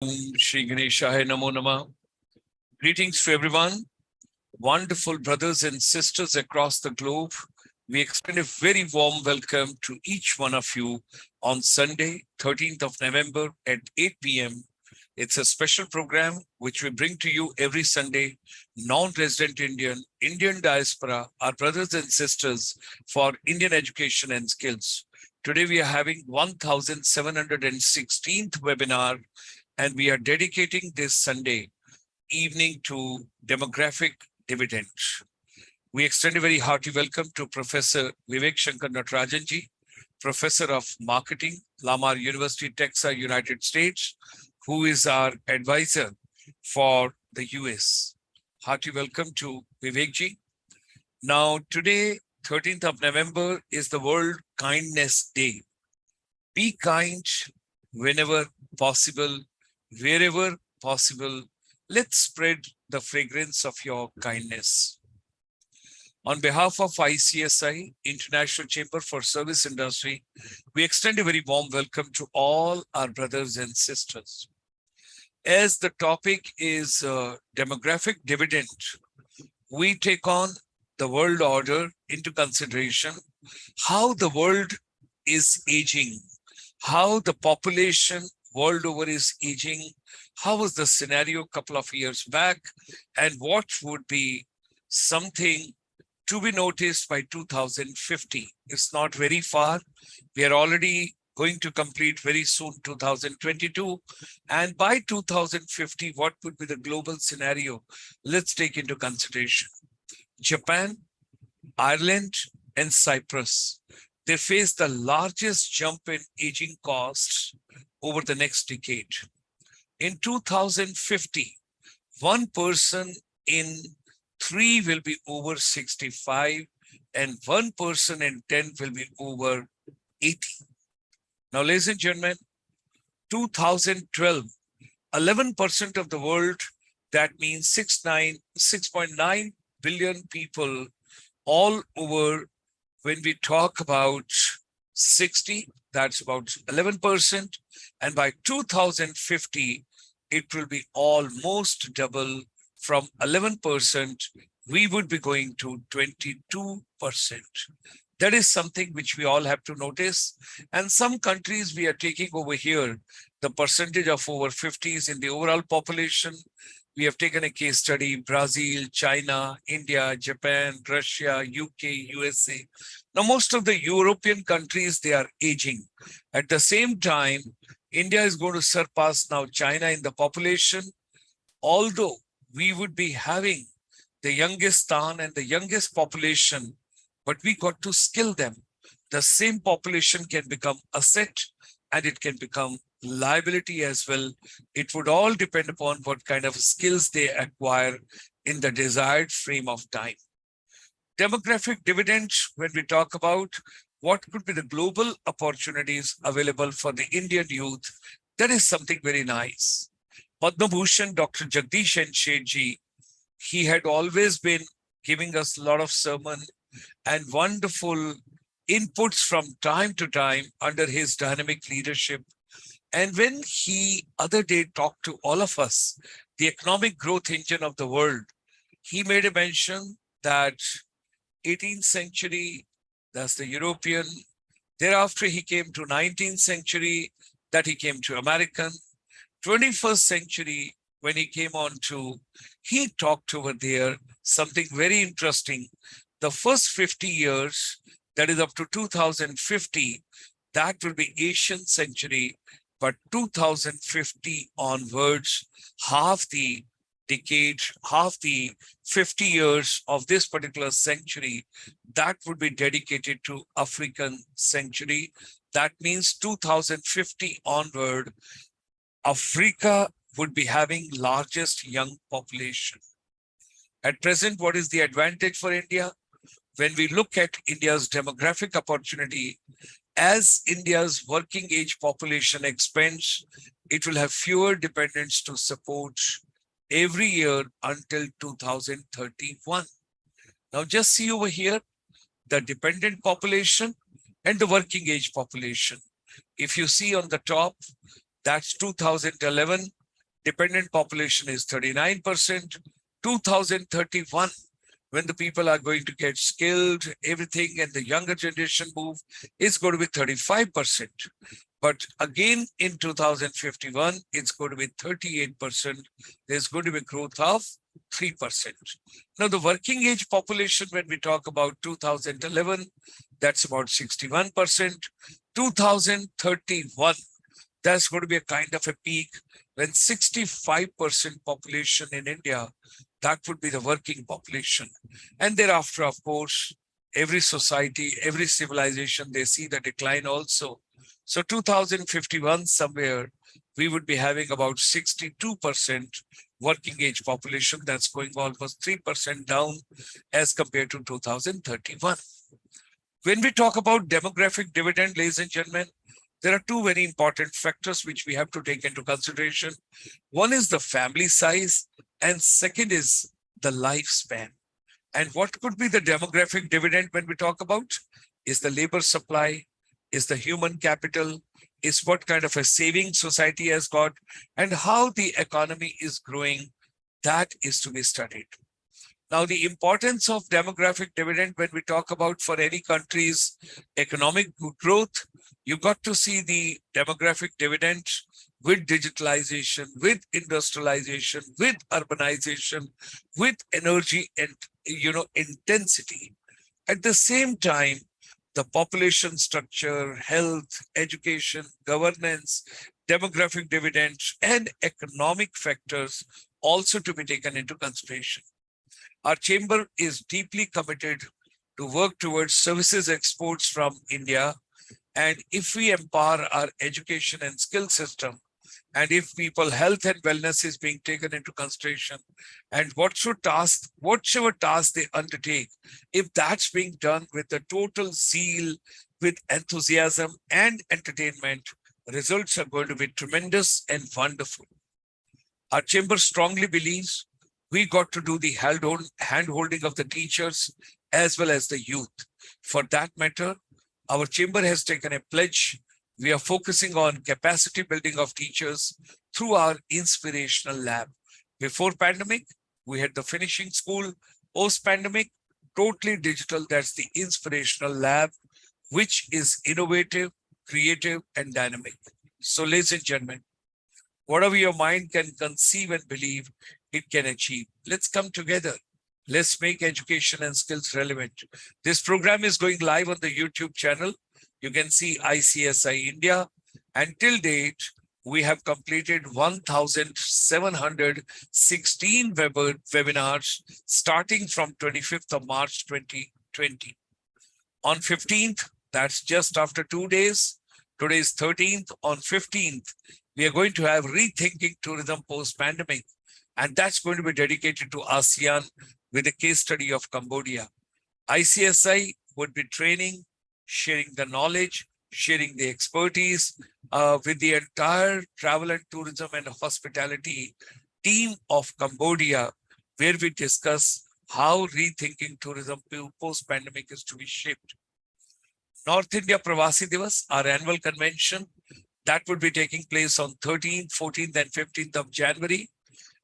Shri Ganeshaya Namo Nama. Greetings to everyone. Wonderful brothers and sisters across the globe. We extend a very warm welcome to each one of you on Sunday, 13th of November at 8 p.m. It's a special program which we bring to you every Sunday, non-resident Indian diaspora, our brothers and sisters for Indian education and skills. Today we are having 1716th webinar, and we are dedicating this Sunday evening to demographic dividend. We extend a very hearty welcome to Professor Vivek Shanker Natrajan ji, Professor of Marketing, Lamar University, Texas, United States, who is our advisor for the US. Hearty welcome to Vivek ji. Now, today, 13th of November, is the World Kindness Day. Be kind whenever possible, wherever possible. Let's spread the fragrance of your kindness. On behalf of ICSI, International Chamber for Service Industry, we extend a very warm welcome to all our brothers and sisters. As the topic is demographic dividend, we take on the world order into consideration, how the world is aging, how the population world over is aging, how was the scenario a couple of years back, and what would be something to be noticed by 2050. It's not very far. We are already going to complete very soon 2022. And by 2050, what would be the global scenario? Let's take into consideration. Japan, Ireland, and Cyprus, they face the largest jump in aging costs over the next decade. In 2050, 1 person in 3 will be over 65 and 1 person in 10 will be over 80. Now, ladies and gentlemen, 2012, 11% of the world, that means 6.9 billion people all over. When we talk about 60, that's about 11%. And by 2050, it will be almost double. From 11%, we would be going to 22%. That is something which we all have to notice. And some countries we are taking over here, the percentage of over 50s in the overall population. We have taken a case study, Brazil, China, India, Japan, Russia, UK, USA. Now, most of the European countries, they are aging. At the same time, India is going to surpass now China in the population, although we would be having the youngest town and the youngest population, but we got to skill them. The same population can become asset and it can become liability as well. It would all depend upon what kind of skills they acquire in the desired frame of time. Demographic dividend, when we talk about what could be the global opportunities available for the Indian youth, that is something very nice. Padma Bhushan, Dr. Jagdish and Shethji, he had always been giving us a lot of sermon and wonderful inputs from time to time under his dynamic leadership. And when he other day talked to all of us, the economic growth engine of the world, he made a mention that 18th century, that's the European. Thereafter, he came to 19th century, that he came to American. 21st century, when he came on to, he talked over there something very interesting. The first 50 years, that is up to 2050, that will be Asian century. But 2050 onwards, half the decade, half the 50 years of this particular century, that would be dedicated to African century. That means 2050 onward, Africa would be having largest young population. At present, what is the advantage for India? When we look at India's demographic opportunity, as India's working age population expands, it will have fewer dependents to support every year until 2031. Now just see over here, the dependent population and the working age population. If you see on the top, that's 2011, Dependent population is 39%. 2031, when the people are going to get skilled, everything, and the younger generation move, is going to be 35%. But again, in 2051, it's going to be 38%. There's going to be growth of 3%. Now, the working age population, when we talk about 2011, that's about 61%. 2031, that's going to be a kind of a peak when 65% population in India, that would be the working population. And thereafter, of course, every society, every civilization, they see the decline also. So 2051, somewhere, we would be having about 62% working age population. That's going almost 3% down as compared to 2031. When we talk about demographic dividend, ladies and gentlemen, there are two very important factors which we have to take into consideration. One is the family size, and second is the lifespan. And what could be the demographic dividend when we talk about? Is the labor supply, is the human capital, is what kind of a saving society has got, and how the economy is growing. That is to be studied. Now, the importance of demographic dividend when we talk about for any country's economic growth, you got to see the demographic dividend with digitalization, with industrialization, with urbanization, with energy and intensity. At the same time, the population structure, health, education, governance, demographic dividends, and economic factors also to be taken into consideration. Our chamber is deeply committed to work towards services exports from India. And if we empower our education and skill system, and if people health and wellness is being taken into consideration, and whatever task they undertake, if that's being done with the total zeal, with enthusiasm and entertainment, results are going to be tremendous and wonderful. Our chamber strongly believes we got to do the hand-holding of the teachers as well as the youth. For that matter, our chamber has taken a pledge. We are focusing on capacity building of teachers through our inspirational lab. Before pandemic, we had the finishing school. Post-pandemic, totally digital. That's the inspirational lab, which is innovative, creative, and dynamic. So, ladies and gentlemen, whatever your mind can conceive and believe, it can achieve. Let's come together. Let's make education and skills relevant. This program is going live on the YouTube channel. You can see ICSI India. And till date, we have completed 1,716 webinars starting from 25th of March 2020. On 15th, that's just after 2 days. Today is 13th. On 15th, we are going to have Rethinking Tourism Post-Pandemic. And that's going to be dedicated to ASEAN with a case study of Cambodia. ICSI would be training, sharing the knowledge, sharing the expertise with the entire travel and tourism and hospitality team of Cambodia, where we discuss how rethinking tourism post-pandemic is to be shaped. North India Pravasi Divas, our annual convention, that would be taking place on 13th, 14th, and 15th of January.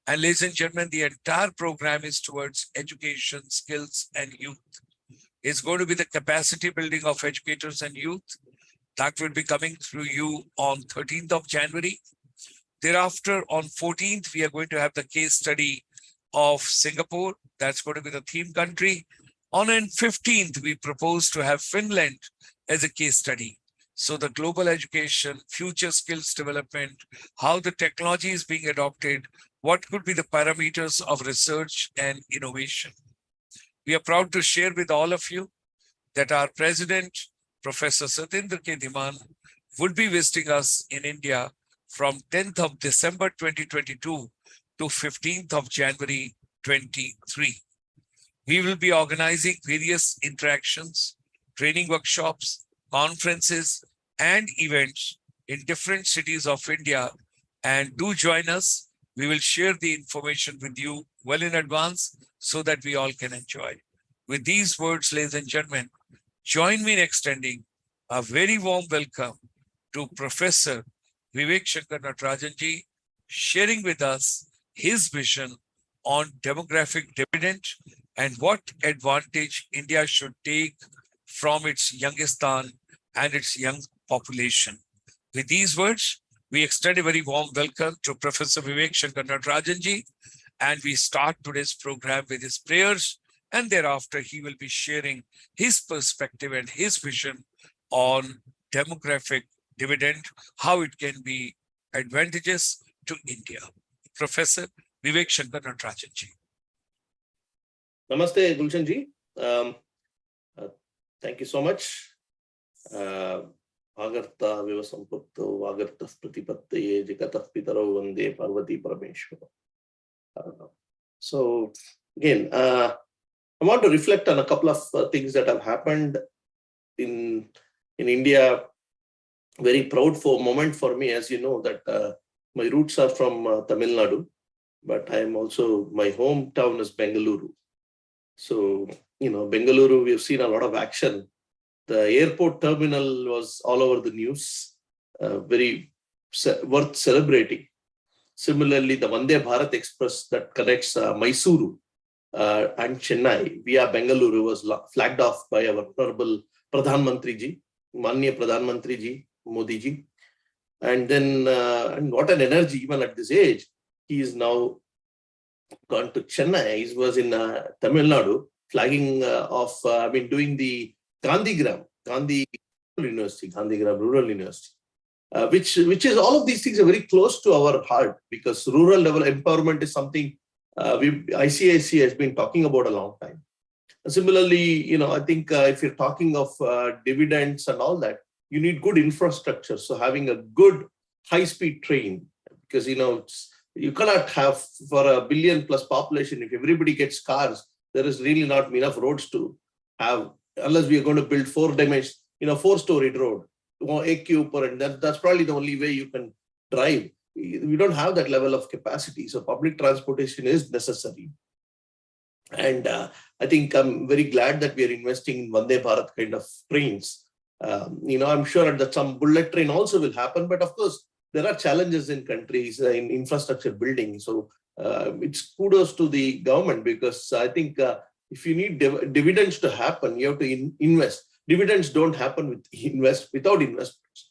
And ladies and gentlemen, the entire program is towards education, skills, and youth. It's going to be the capacity building of educators and youth. That will be coming through you on 13th of January. Thereafter, on 14th, we are going to have the case study of Singapore. That's going to be the theme country. On 15th, we propose to have Finland as a case study. So the global education, future skills development, how the technology is being adopted, what could be the parameters of research and innovation. We are proud to share with all of you that our president, Professor Satendra K. Dhiman, would be visiting us in India from 10th of December 2022 to 15th of January 23. We will be organizing various interactions, training workshops, conferences, and events in different cities of India. And do join us. We will share the information with you well in advance so that we all can enjoy. With these words, ladies and gentlemen, join me in extending a very warm welcome to Professor Vivek Shanker Natrajan ji, sharing with us his vision on demographic dividend and what advantage India should take from its Youngistan and its young population. With these words, we extend a very warm welcome to Professor Vivek Shanker Natrajan ji, and we start today's program with his prayers, and thereafter he will be sharing his perspective and his vision on demographic dividend, how it can be advantageous to India. Professor Vivek Shanker Natrajan ji. Namaste, Gulshan ji. Thank you so much. Agartha Vivasamputto, Agartha Pratipattaye, Jikatah Pitaro Vande Parvati Parameshwara. So again, I want to reflect on a couple of things that have happened in India. Very proud moment for me, as you know, that my roots are from Tamil Nadu, but I am also, my hometown is Bengaluru. So, Bengaluru, we've seen a lot of action. The airport terminal was all over the news, very worth celebrating. Similarly, the Vande Bharat Express that connects Mysuru and Chennai via Bengaluru was flagged off by our honorable Pradhan Mantri ji, Manya Pradhan Mantri ji, Modi ji. And then, and what an energy, even at this age, he is now gone to Chennai. He was in Tamil Nadu, flagging doing the Gandhigram Rural University, which is, all of these things are very close to our heart, because rural level empowerment is something ICIC has been talking about a long time. Similarly, I think if you're talking of dividends and all that, you need good infrastructure. So having a good high-speed train, because you cannot have, for a billion plus population, if everybody gets cars, there is really not enough roads to have, unless we are going to build 4-storied road, and that's probably the only way you can drive. We don't have that level of capacity, so public transportation is necessary. And I think I'm very glad that we are investing in Vande Bharat kind of trains. I'm sure that some bullet train also will happen, but of course, there are challenges in countries in infrastructure building. So it's kudos to the government, because I think if you need dividends to happen, you have to invest. Dividends don't happen without investments.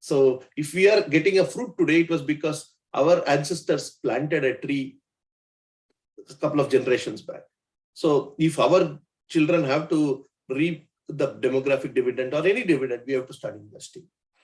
So if we are getting a fruit today, it was because our ancestors planted a tree a couple of generations back. So if our children have to reap the demographic dividend or any dividend, we have to start investing.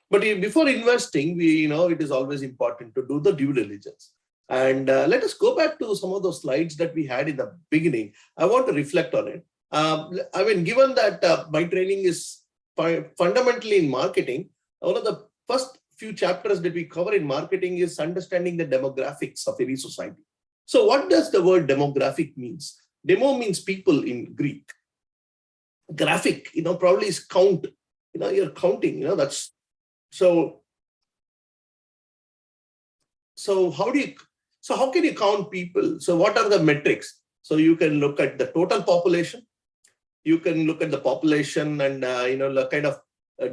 But before investing, it is always important to do the due diligence. And let us go back to some of those slides that we had in the beginning. I want to reflect on it. Given that my training is fundamentally in marketing, one of the first few chapters that we cover in marketing is understanding the demographics of any society. So what does the word demographic means? Demo means people in Greek. Graphic, probably is count. You're counting, that's so how can you count people? So what are the metrics? So you can look at the total population. You can look at the population and the kind of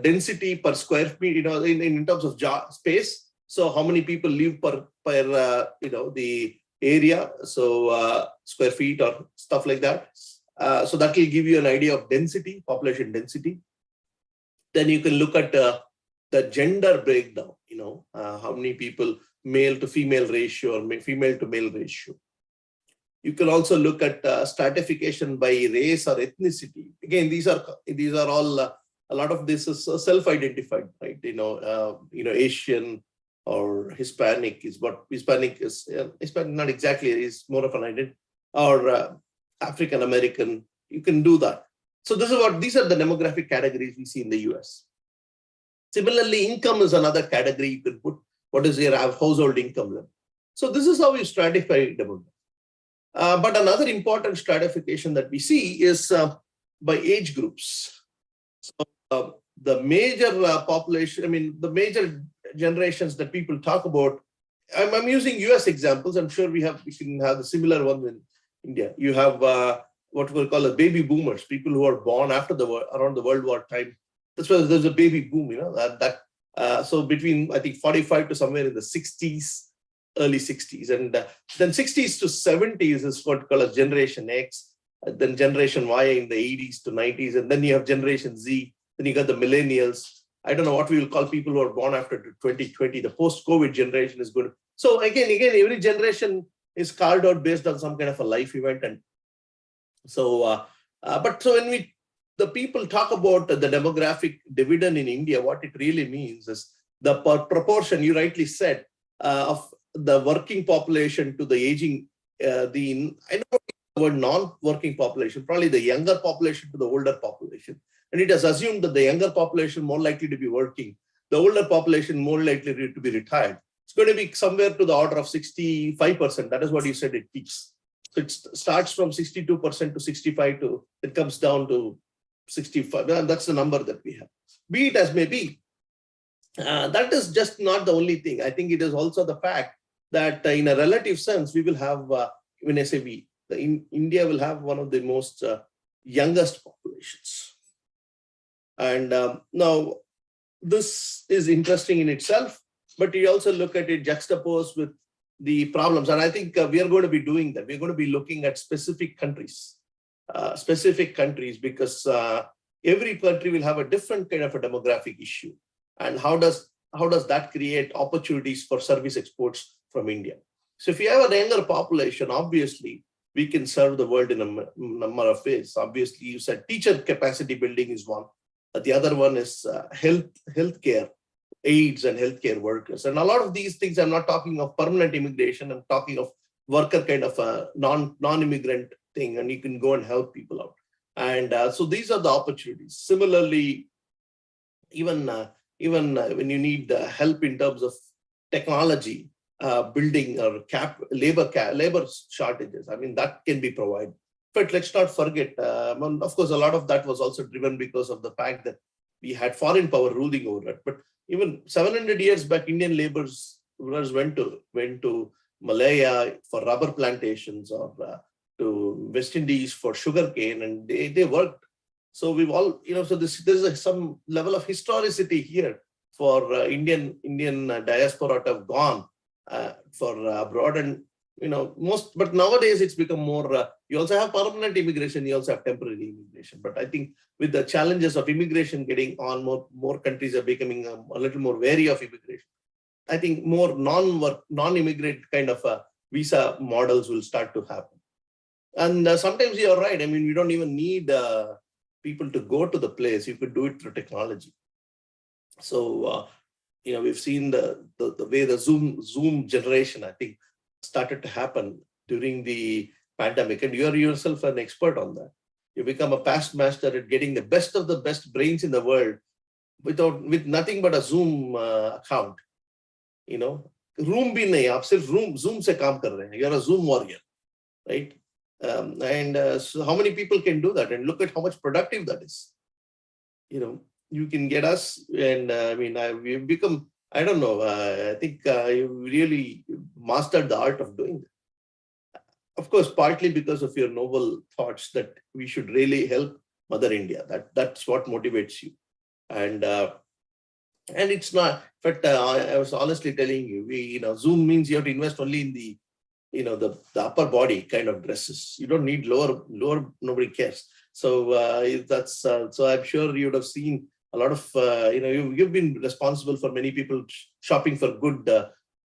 density per square feet, in terms of space. So how many people live per the area, so square feet or stuff like that. So that will give you an idea of density, population density. Then you can look at the gender breakdown, how many people, male to female ratio or female to male ratio. You can also look at stratification by race or ethnicity. Again, these are all, a lot of this is self-identified, right? Asian or Hispanic is what Hispanic is. Hispanic, not exactly, is more of an identity, or African American. You can do that. So these are the demographic categories we see in the US. Similarly, income is another category you can put. What is your household income level? So this is how we stratify demographics. But another important stratification that we see is by age groups. So the major population, the major generations that people talk about, I'm using US examples. I'm sure we can have the similar one in India. You have what we call the baby boomers, people who are born after around the World War time. That's why there's a baby boom, so between, I think, 45 to somewhere in the 60s, early 60s. And then 60s to 70s is what called as Generation X, then Generation Y in the 80s to 90s, and then you have Generation Z, then you got the millennials. I don't know what we will call people who are born after 2020. The post-COVID generation is good. So again, every generation is carved out based on some kind of a life event. And so, but so when the people talk about the demographic dividend in India, what it really means is the proportion, you rightly said, of the working population to the aging, I know the word non-working population, probably the younger population to the older population. And it has assumed that the younger population more likely to be working, the older population more likely to be retired. It's going to be somewhere to the order of 65%. That is what you said it peaks. So it starts from 62% to 65 to, it comes down to 65. That's the number that we have. Be it as may be, that is just not the only thing. I think it is also the fact that in a relative sense, we will have, when I say we, India will have one of the most youngest populations. And now this is interesting in itself, but you also look at it juxtaposed with the problems. And I think we are going to be doing that. We're going to be looking at specific countries because every country will have a different kind of a demographic issue. And how does that create opportunities for service exports from India? So if you have a younger population, obviously, we can serve the world in a number of ways. Obviously, you said teacher capacity building is one. The other one is healthcare, aides and healthcare workers. And a lot of these things, I'm not talking of permanent immigration, I'm talking of worker kind of a non-immigrant thing, and you can go and help people out. And so these are the opportunities. Similarly, even when you need help in terms of technology, building or labor shortages, I mean, that can be provided. But let's not forget, of course, a lot of that was also driven because of the fact that we had foreign power ruling over it. But even 700 years back, Indian laborers went to Malaya for rubber plantations or to West Indies for sugarcane, and they worked. So we've all, so there's some level of historicity here for Indian diaspora to have gone for abroad, and but nowadays it's become more. You also have permanent immigration, you also have temporary immigration. But I think with the challenges of immigration getting on, more countries are becoming a little more wary of immigration. I think more non-immigrant kind of visa models will start to happen. And sometimes you're right. I mean, we don't even need people to go to the place. You could do it through technology. So, we've seen the way the Zoom generation, I think, started to happen during the pandemic. And you're yourself an expert on that. You become a past master at getting the best of the best brains in the world with nothing but a Zoom account. Room bhi nahi, aap sirf Zoom se kaam kar rahe hain. You're a Zoom warrior, right? So how many people can do that? And look at how much productive that is. You can get us, and we've become, I don't know, I think you really mastered the art of doing that. Of course, partly because of your noble thoughts that we should really help Mother India. That's what motivates you. And it's not, but I was honestly telling you, Zoom means you have to invest only in the the upper body kind of dresses. You don't need lower, nobody cares. So that's, so I'm sure you would have seen a lot of, you've been responsible for many people shopping for good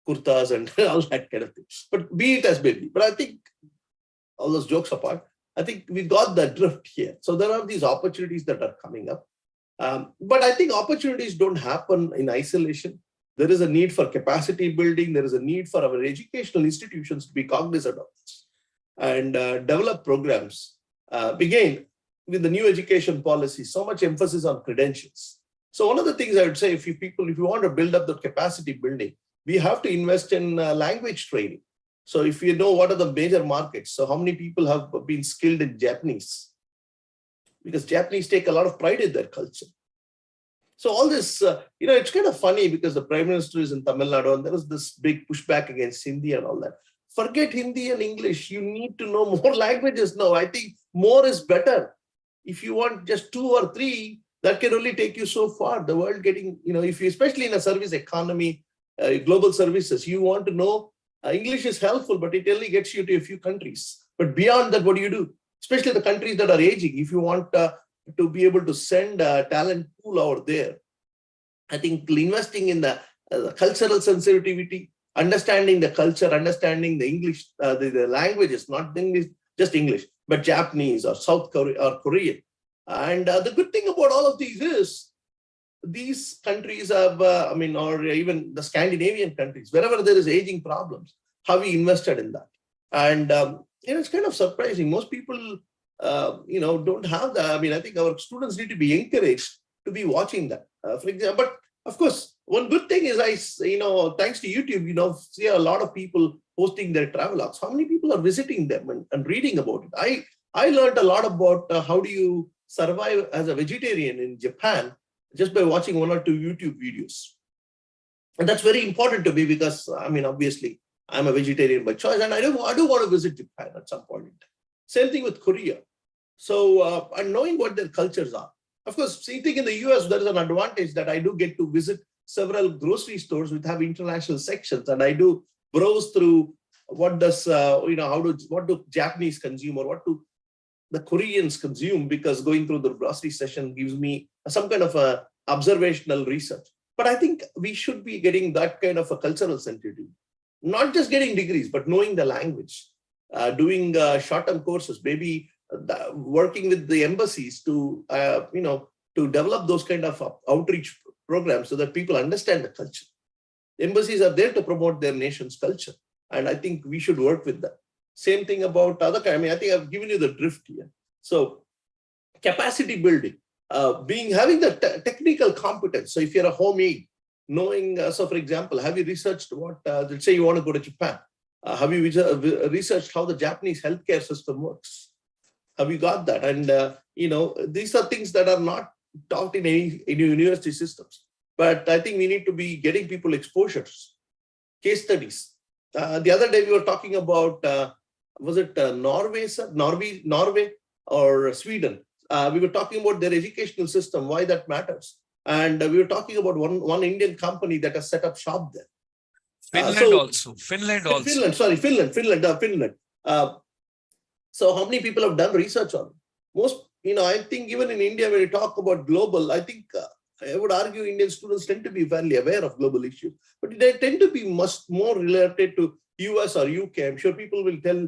kurtas and all that kind of thing. But be it as baby. But I think all those jokes apart, I think we got the drift here. So there are these opportunities that are coming up. But I think opportunities don't happen in isolation. There is a need for capacity building. There is a need for our educational institutions to be cognizant of this and develop programs. Again, with the new education policy, so much emphasis on credentials. So one of the things I would say, if you want to build up the capacity building, we have to invest in language training. So if you know what are the major markets, so how many people have been skilled in Japanese? Because Japanese take a lot of pride in their culture. So all this, it's kind of funny because the Prime Minister is in Tamil Nadu and there was this big pushback against Hindi and all that. Forget Hindi and English. You need to know more languages now. I think more is better. If you want just 2 or 3, that can only take you so far. The world getting, if you, especially in a service economy, global services, you want to know English is helpful, but it only gets you to a few countries. But beyond that, what do? Especially the countries that are aging. If you want to be able to send a talent pool over there, I think investing in the cultural sensitivity, understanding the culture, understanding the English, the languages, not English, just English, but Japanese or South Korea or Korean. And the good thing about all of these is these countries have, or even the Scandinavian countries, wherever there is aging problems, have we invested in that? And it's kind of surprising. Most people, don't have that. I mean, I think our students need to be encouraged to be watching that. For example, but of course, one good thing is thanks to YouTube, see a lot of people posting their travelogues. How many people are visiting them and reading about it? I learned a lot about how do you survive as a vegetarian in Japan just by watching 1 or 2 YouTube videos. And that's very important to me because, obviously, I'm a vegetarian by choice and I do want to visit Japan at some point in time. Same thing with Korea. So, and knowing what their cultures are. Of course, same thing in the US, there is an advantage that I do get to visit several grocery stores which have international sections, and I do browse through what do Japanese consume or what do the Koreans consume, because going through the grocery session gives me some kind of a observational research. But I think we should be getting that kind of a cultural sensitivity, not just getting degrees, but knowing the language, doing short-term courses, maybe working with the embassies to develop those kind of outreach programs so that people understand the culture. Embassies are there to promote their nation's culture, and I think we should work with that. Same thing about other. I think I've given you the drift here. So, capacity building, having the technical competence. So, if you're a homie, knowing. So, for example, have you researched what? Let's say you want to go to Japan. Have you researched how the Japanese healthcare system works? Have you got that? And these are things that are not taught in any university systems. But I think we need to be getting people exposures, case studies. The other day we were talking about, was it Norway or Sweden? We were talking about their educational system, why that matters. And we were talking about one Indian company that has set up shop there. Finland also. Finland. So how many people have done research on it? Most, I think even in India, when you talk about global, I think I would argue Indian students tend to be fairly aware of global issues, but they tend to be much more related to US or UK. I'm sure people will tell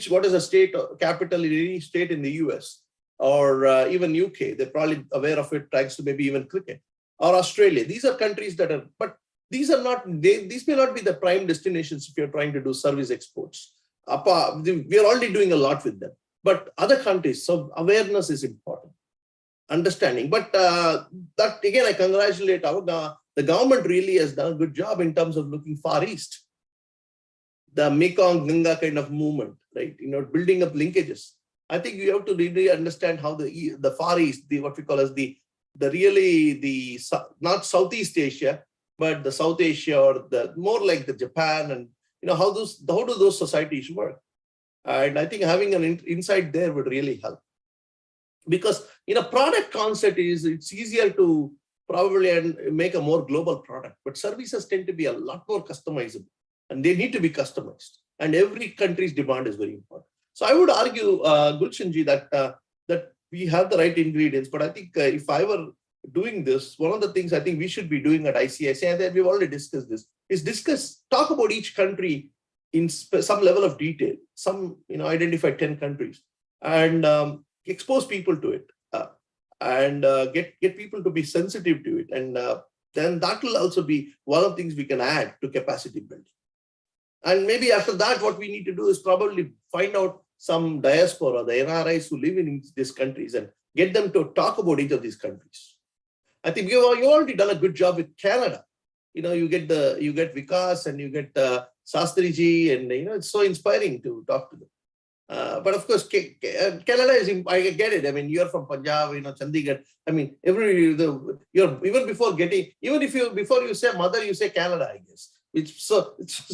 what is a state capital in any state in the US or even UK. They're probably aware of it, thanks to maybe even cricket or Australia. These are countries that are, but these are not, these may not be the prime destinations if you're trying to do service exports. We are already doing a lot with them, but other countries, so awareness is important, understanding. But that again, I congratulate the government really has done a good job in terms of looking far east. The Mekong Ganga kind of movement, right? Building up linkages. I think you have to really understand how the far east, what we call as not Southeast Asia, but the South Asia or the more like the Japan and how do those societies work? And I think having an insight there would really help. Because product concept it's easier to probably make a more global product, but services tend to be a lot more customizable and they need to be customized. And every country's demand is very important. So I would argue, Gulshanji, that we have the right ingredients, but I think if I were doing this, one of the things I think we should be doing at ICIC, and we've already discussed this, is talk about each country in some level of detail, identify 10 countries and expose people to it and get people to be sensitive to it. And then that will also be one of the things we can add to capacity building. And maybe after that, what we need to do is probably find out some diaspora, the NRIs who live in these countries and get them to talk about each of these countries. I think you've already done a good job with Canada. You get Vikas and you get Sastriji, and it's so inspiring to talk to them. But of course, Canada is. I get it. I mean, you're from Punjab, Chandigarh. I mean, even before you say mother, you say Canada. I guess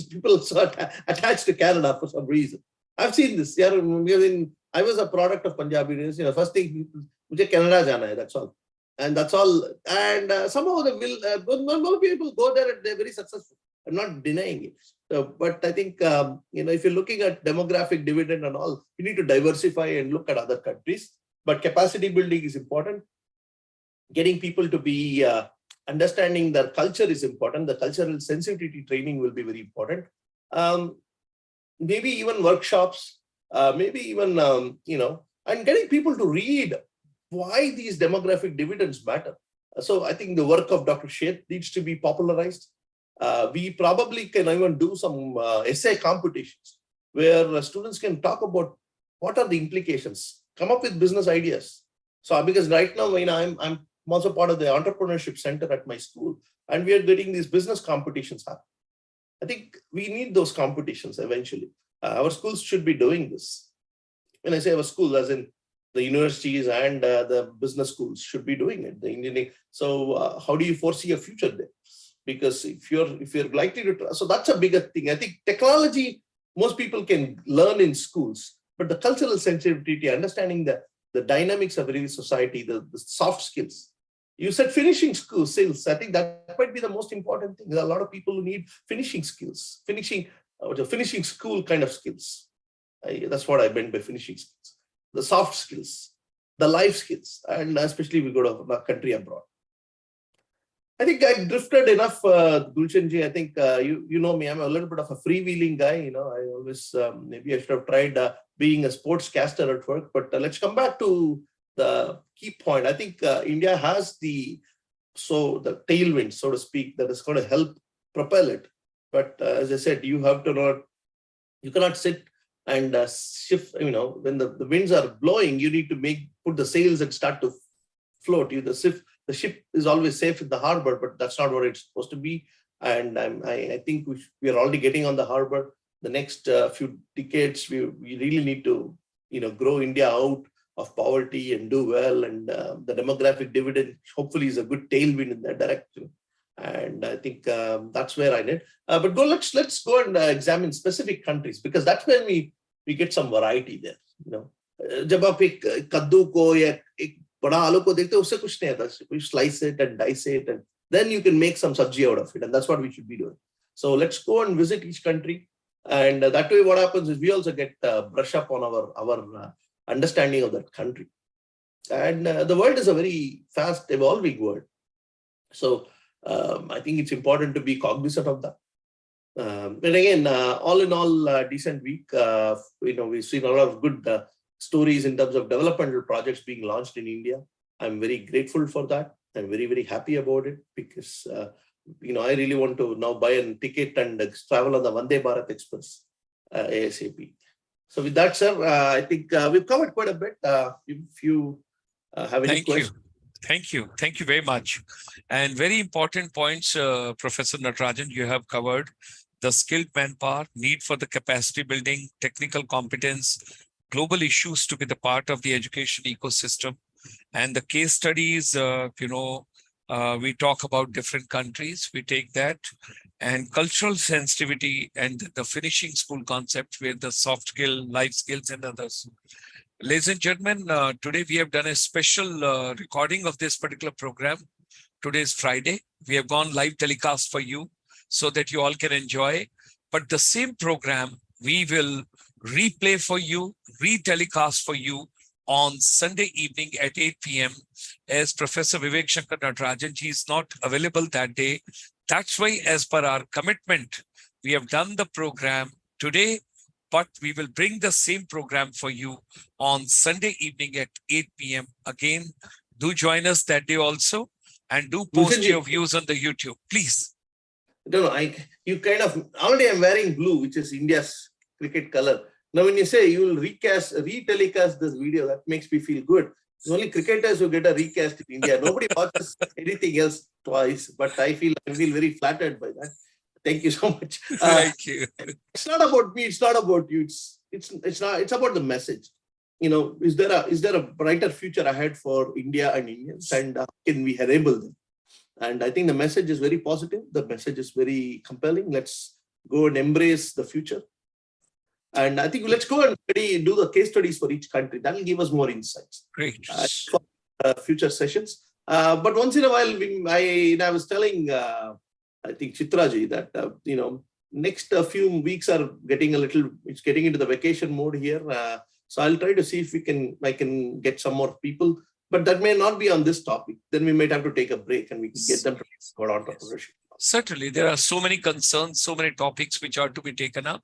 people are so attached to Canada for some reason. I've seen this. I was a product of Punjabi. First thing, mujhe Canada jana hai. That's all. And that's all. And somehow they will. More people go there and they're very successful. I'm not denying it. But I think, if you're looking at demographic dividend and all, you need to diversify and look at other countries. But capacity building is important. Getting people to be understanding their culture is important. The cultural sensitivity training will be very important. Maybe even workshops, maybe even, and getting people to read why these demographic dividends matter. So I think the work of Dr. Sheth needs to be popularized. We probably can even do some essay competitions where students can talk about what are the implications, come up with business ideas. So because right now, I'm also part of the entrepreneurship center at my school, and we are getting these business competitions happen. I think we need those competitions eventually. Our schools should be doing this. When I say our school, as in the universities and the business schools should be doing it. The engineering. So how do you foresee a future there? Because if you're likely to, so that's a bigger thing. I think technology, most people can learn in schools, but the cultural sensitivity, understanding the dynamics of every society, the soft skills. You said finishing skills. I think that might be the most important thing. There are a lot of people who need finishing skills, finishing school kind of skills. That's what I meant by finishing skills. The soft skills, the life skills, and especially we go to a country abroad. I think I drifted enough, Gulshanji. I think you know me. I'm a little bit of a freewheeling guy. I always maybe I should have tried being a sportscaster at work. But let's come back to the key point. I think India has the tailwind, so to speak, that is going to help propel it. But as I said, you have to not. You cannot sit and shift. When the winds are blowing, you need to put the sails and start to float. The ship is always safe in the harbor, but that's not what it's supposed to be. And I think we are already getting on the harbor. The next few decades, we really need to, grow India out of poverty and do well. And the demographic dividend hopefully is a good tailwind in that direction. And I think that's where I need. But let's go and examine specific countries, because that's when we get some variety there. जब आप एक कद्दू को या एक बड़ा आलू को देखते हो, उससे कुछ नहीं आता. You slice it and dice it, and then you can make some sabji out of it, and that's what we should be doing. So let's go and visit each country, and that way what happens is we also get brush up on our understanding of that country. And the world is a very fast evolving world, so I think it's important to be cognizant of that. But again, all in all, decent week. We've seen a lot of good stories in terms of developmental projects being launched in India. I'm very grateful for that. I'm very, very happy about it, because I really want to now buy a ticket and travel on the Vande Bharat Express ASAP. So with that, sir, I think we've covered quite a bit. If you have any questions. Thank you very much. And very important points, Professor Natrajan, you have covered. The skilled manpower, need for the capacity building, technical competence, global issues to be the part of the education ecosystem, and the case studies. We talk about different countries, we take that, and cultural sensitivity and the finishing school concept, where the soft skill, life skills, and others. Ladies and gentlemen, today we have done a special recording of this particular program. Today is Friday. We have gone live telecast for you so that you all can enjoy. But the same program we will replay for you, retelecast for you on Sunday evening at 8 p.m. as Professor Vivek Shanker Natrajan ji is not available that day. That's why, as per our commitment, we have done the program today, but we will bring the same program for you on Sunday evening at 8 p.m. Again, do join us that day also, and do post your views on the YouTube, please. No, you kind of, already I'm wearing blue, which is India's cricket color. Now, when you say you will retelecast this video, that makes me feel good. It's only cricketers who get a recast in India. Nobody watches anything else twice, but I feel very flattered by that. Thank you so much. Thank you. It's not about me. It's not about you. It's about the message. Is there a brighter future ahead for India and Indians, and can we enable them? And I think the message is very positive. The message is very compelling. Let's go and embrace the future. And I think let's go and do the case studies for each country. That will give us more insights. Great. For future sessions. But once in a while, I was telling, I think Chitraji that, next few weeks are getting it's getting into the vacation mode here. So I'll try to see if I can get some more people, but that may not be on this topic. Then we might have to take a break and we can get them to go on entrepreneurship. Certainly, there are so many concerns, so many topics which are to be taken up.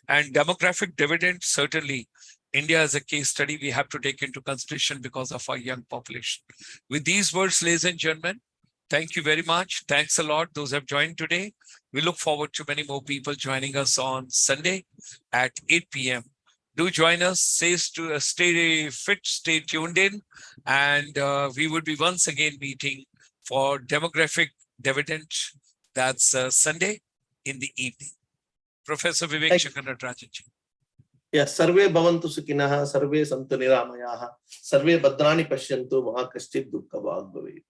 And demographic dividend, certainly, India as a case study, we have to take into consideration because of our young population. With these words, ladies and gentlemen, thank you very much. Thanks a lot, those who have joined today. We look forward to many more people joining us on Sunday at 8 p.m. Do join us, stay fit, stay tuned in, and we will be once again meeting for demographic dividend. That's Sunday in the evening. Professor Vivek Shanker Natrajan. Yes, Sarve Bhavantu Sukinaha, Sarve Santu Niramayaha, Sarve Bhadrani Pashyantu, Mahakaschit Dukkha Bhag Bhavet.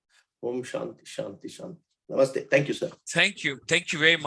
Om Shanti, Shanti, Shanti. Namaste. Thank you, sir. Thank you. Thank you very much.